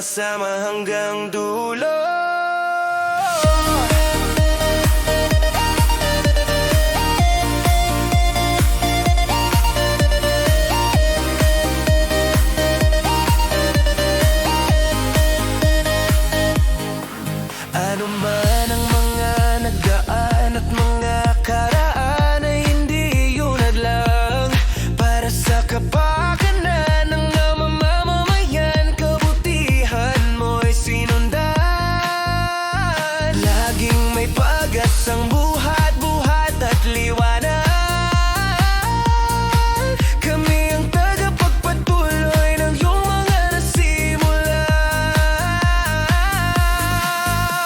sama-sama hanggang dulo. Ano man ang mga nagdaan at mga karaan ay hindi yun hadlang para sa kapakanan ng mga mamamayan. Kabutihan mo'y sinundan, laging may pag-asang buhat-buhat at liwanag. Kami ang tagapagpatuloy ng iyong mga nasimulan.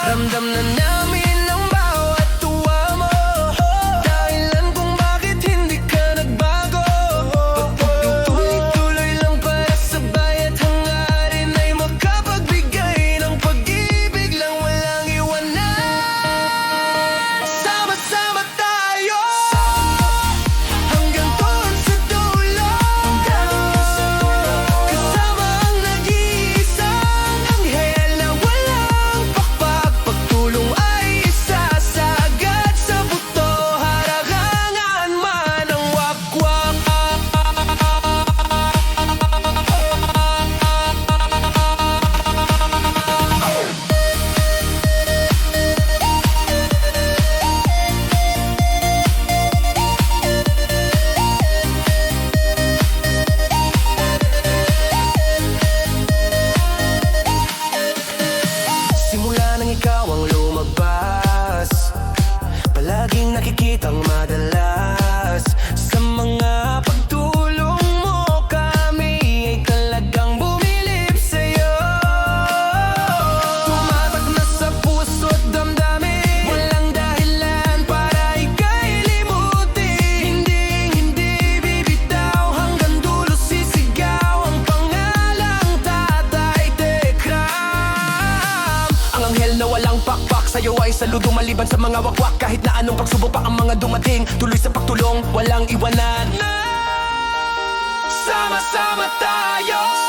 Ramdam na namin ang bawat tuwa mo, dahilan kung bakit hindi ka nagbago. Pagtutuloy lang para sa bayat hangarin ay makapagbigay ng pag-ibig lang walang iwanan. Sama-sama tayo hanggang doon sa dulo, kasama ang nag-iisang anghel na walang pakpak. Pagtulong ay isa sa agad sa buto, hararangan man ang wakwak. Simula nang ikaw ang lumabas, palaging nakikitang madalas. Sa mga pagtulong mo, kami ay talagang bumilib sa'yo. Tumatak na sa puso't damdamin, walang dahilan para ika'y limutin. Hindi bibitaw hanggang dulo, sisigaw ang pangalang Tatay Tekram. Ang anghel na walang pakpak sa'yo ay saludo maliban sa mga wakwak. Kahit na anong pagsubok pa ang mga dumating, tuloy sa pagtulong, walang iwanan. Sama-sama tayo.